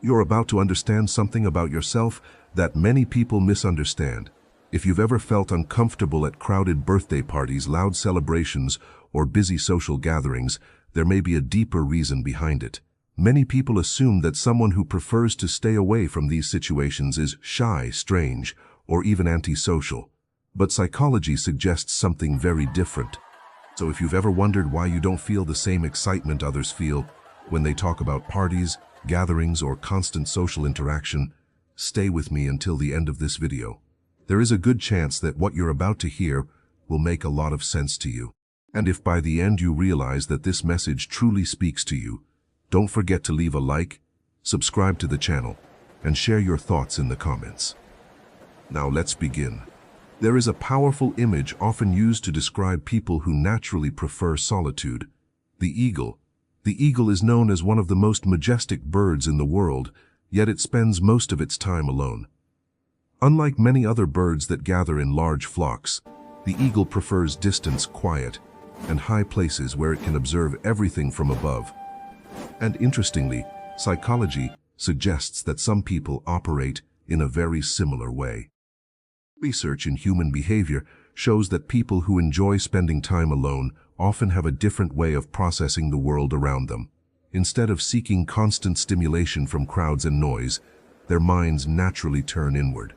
You're about to understand something about yourself that many people misunderstand. If you've ever felt uncomfortable at crowded birthday parties, loud celebrations, or busy social gatherings, there may be a deeper reason behind it. Many people assume that someone who prefers to stay away from these situations is shy, strange, or even antisocial. But psychology suggests something very different. So if you've ever wondered why you don't feel the same excitement others feel when they talk about parties, gatherings, or constant social interaction, stay with me until the end of this video. There is a good chance that what you're about to hear will make a lot of sense to you. And if by the end you realize that this message truly speaks to you, don't forget to leave a like, subscribe to the channel, and share your thoughts in the comments. Now let's begin. There is a powerful image often used to describe people who naturally prefer solitude: the eagle. The eagle is known as one of the most majestic birds in the world, yet it spends most of its time alone. Unlike many other birds that gather in large flocks, the eagle prefers distance, quiet, and high places where it can observe everything from above. And interestingly, psychology suggests that some people operate in a very similar way. Research in human behavior shows that people who enjoy spending time alone often have a different way of processing the world around them. Instead of seeking constant stimulation from crowds and noise, their minds naturally turn inward.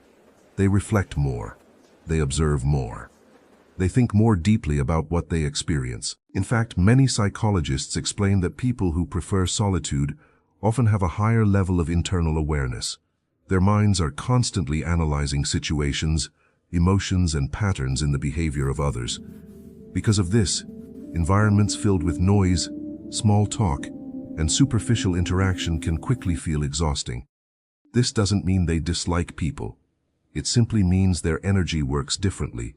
They reflect more. They observe more. They think more deeply about what they experience. In fact, many psychologists explain that people who prefer solitude often have a higher level of internal awareness. Their minds are constantly analyzing situations, emotions, and patterns in the behavior of others. Because of this, environments filled with noise, small talk, and superficial interaction can quickly feel exhausting. This doesn't mean they dislike people. It simply means their energy works differently.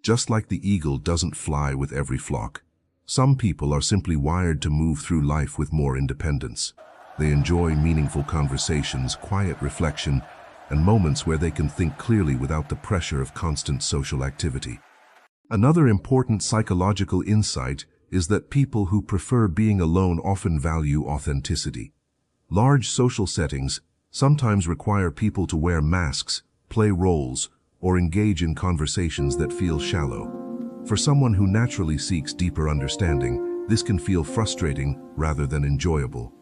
Just like the eagle doesn't fly with every flock, some people are simply wired to move through life with more independence. They enjoy meaningful conversations, quiet reflection, and moments where they can think clearly without the pressure of constant social activity. Another important psychological insight is that people who prefer being alone often value authenticity. Large social settings sometimes require people to wear masks, play roles, or engage in conversations that feel shallow. For someone who naturally seeks deeper understanding, this can feel frustrating rather than enjoyable.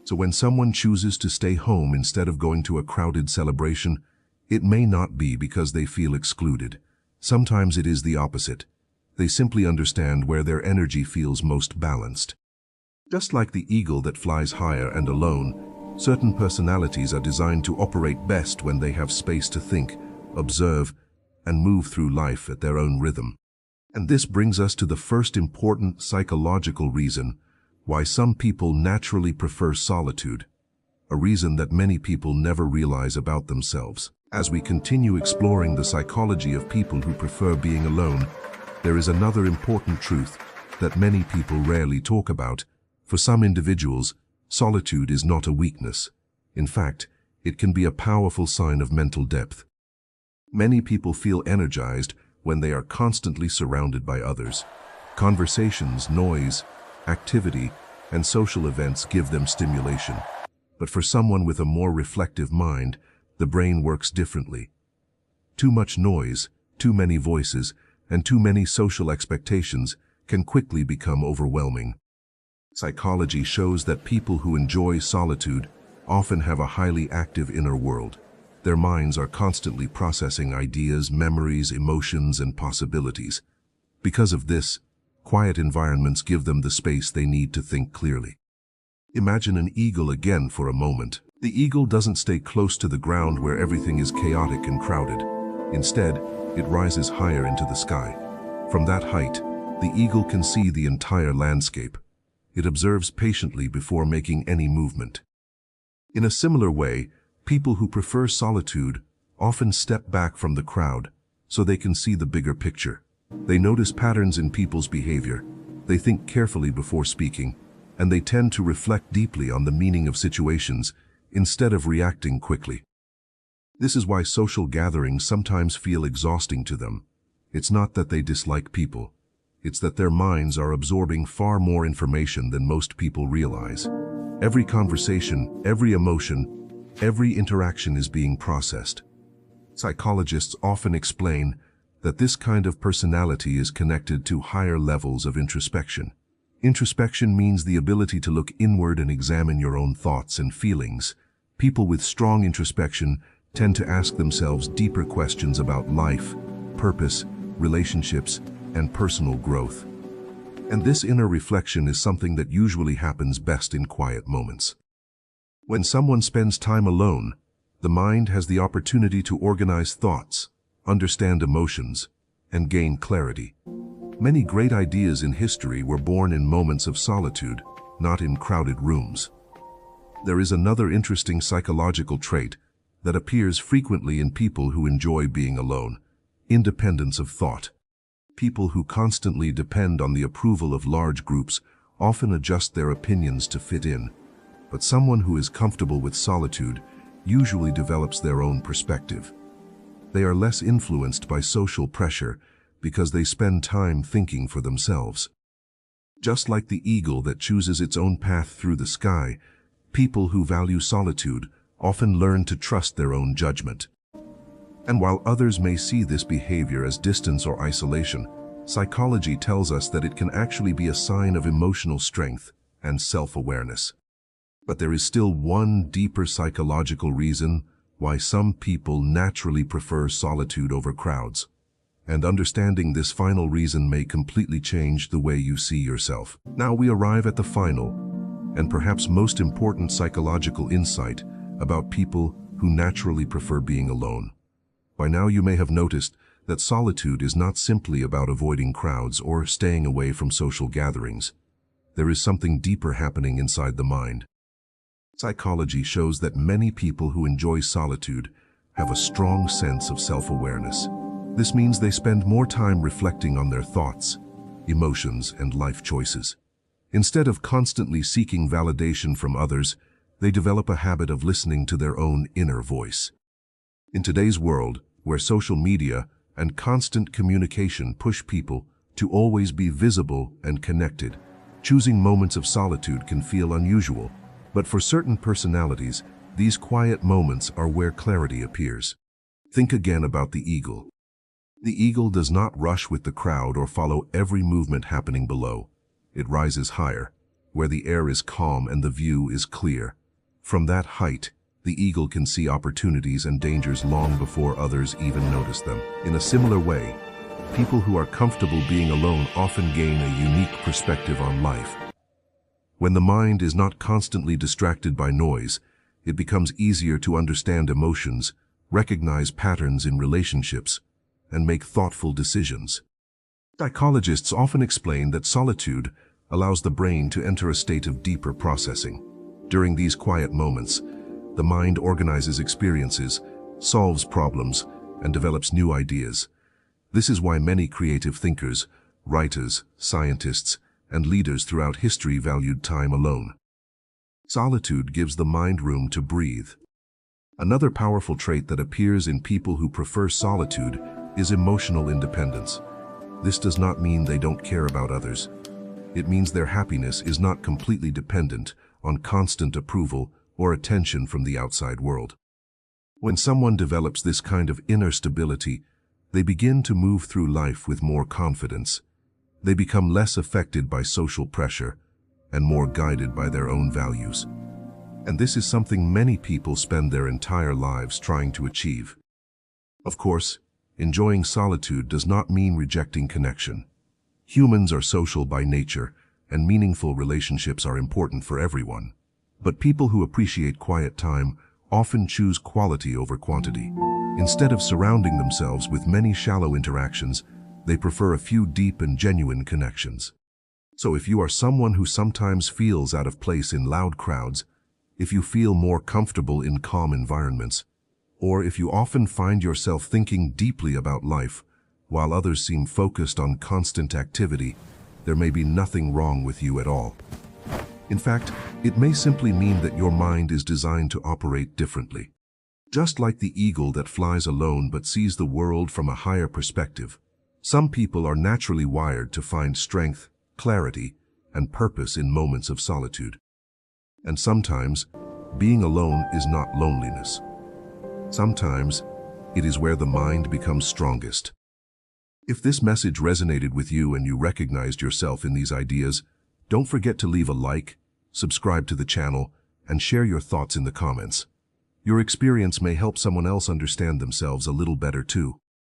So when someone chooses to stay home instead of going to a crowded celebration, it may not be because they feel excluded. Sometimes it is the opposite. They simply understand where their energy feels most balanced. Just like the eagle that flies higher and alone, certain personalities are designed to operate best when they have space to think, observe, and move through life at their own rhythm. And this brings us to the first important psychological reason why some people naturally prefer solitude, a reason that many people never realize about themselves. As we continue exploring the psychology of people who prefer being alone, there is another important truth that many people rarely talk about. For some individuals, solitude is not a weakness. In fact, it can be a powerful sign of mental depth. Many people feel energized when they are constantly surrounded by others. Conversations, noise, activity, and social events give them stimulation. But for someone with a more reflective mind, the brain works differently. Too much noise, too many voices, and too many social expectations can quickly become overwhelming. Psychology shows that people who enjoy solitude often have a highly active inner world. Their minds are constantly processing ideas, memories, emotions, and possibilities. Because of this, quiet environments give them the space they need to think clearly. Imagine an eagle again for a moment. The eagle doesn't stay close to the ground where everything is chaotic and crowded. Instead, it rises higher into the sky. From that height, the eagle can see the entire landscape. It observes patiently before making any movement. In a similar way, people who prefer solitude often step back from the crowd so they can see the bigger picture. They notice patterns in people's behavior, they think carefully before speaking, and they tend to reflect deeply on the meaning of situations instead of reacting quickly. This is why social gatherings sometimes feel exhausting to them. It's not that they dislike people. It's that their minds are absorbing far more information than most people realize. Every conversation, every emotion, every interaction is being processed. Psychologists often explain that this kind of personality is connected to higher levels of introspection. Introspection means the ability to look inward and examine your own thoughts and feelings. People with strong introspection tend to ask themselves deeper questions about life, purpose, relationships, and personal growth. And this inner reflection is something that usually happens best in quiet moments. When someone spends time alone, the mind has the opportunity to organize thoughts, understand emotions, and gain clarity. Many great ideas in history were born in moments of solitude, not in crowded rooms. There is another interesting psychological trait that appears frequently in people who enjoy being alone: independence of thought. People who constantly depend on the approval of large groups often adjust their opinions to fit in, but someone who is comfortable with solitude usually develops their own perspective. They are less influenced by social pressure because they spend time thinking for themselves. Just like the eagle that chooses its own path through the sky, people who value solitude often learn to trust their own judgment. And while others may see this behavior as distance or isolation, psychology tells us that it can actually be a sign of emotional strength and self-awareness. But there is still one deeper psychological reason why some people naturally prefer solitude over crowds. And understanding this final reason may completely change the way you see yourself. Now we arrive at the final, and perhaps most important psychological insight about people who naturally prefer being alone. By now you may have noticed that solitude is not simply about avoiding crowds or staying away from social gatherings. There is something deeper happening inside the mind. Psychology shows that many people who enjoy solitude have a strong sense of self-awareness. This means they spend more time reflecting on their thoughts, emotions, and life choices. Instead of constantly seeking validation from others, they develop a habit of listening to their own inner voice. In today's world, where social media and constant communication push people to always be visible and connected, choosing moments of solitude can feel unusual. But for certain personalities, these quiet moments are where clarity appears. Think again about the eagle. The eagle does not rush with the crowd or follow every movement happening below. It rises higher, where the air is calm and the view is clear. From that height, the eagle can see opportunities and dangers long before others even notice them. In a similar way, people who are comfortable being alone often gain a unique perspective on life. When the mind is not constantly distracted by noise, it becomes easier to understand emotions, recognize patterns in relationships, and make thoughtful decisions. Psychologists often explain that solitude allows the brain to enter a state of deeper processing. During these quiet moments, the mind organizes experiences, solves problems, and develops new ideas. This is why many creative thinkers, writers, scientists, and leaders throughout history valued time alone. Solitude gives the mind room to breathe. Another powerful trait that appears in people who prefer solitude is emotional independence. This does not mean they don't care about others. It means their happiness is not completely dependent on constant approval or attention from the outside world. When someone develops this kind of inner stability, they begin to move through life with more confidence. They become less affected by social pressure and more guided by their own values. And this is something many people spend their entire lives trying to achieve. Of course, enjoying solitude does not mean rejecting connection. Humans are social by nature, and meaningful relationships are important for everyone. But people who appreciate quiet time often choose quality over quantity. Instead of surrounding themselves with many shallow interactions, they prefer a few deep and genuine connections. So if you are someone who sometimes feels out of place in loud crowds, if you feel more comfortable in calm environments, or if you often find yourself thinking deeply about life while others seem focused on constant activity, there may be nothing wrong with you at all. In fact, it may simply mean that your mind is designed to operate differently. Just like the eagle that flies alone but sees the world from a higher perspective, some people are naturally wired to find strength, clarity, and purpose in moments of solitude. And sometimes, being alone is not loneliness. Sometimes, it is where the mind becomes strongest. If this message resonated with you and you recognized yourself in these ideas, don't forget to leave a like, subscribe to the channel, and share your thoughts in the comments. Your experience may help someone else understand themselves a little better too.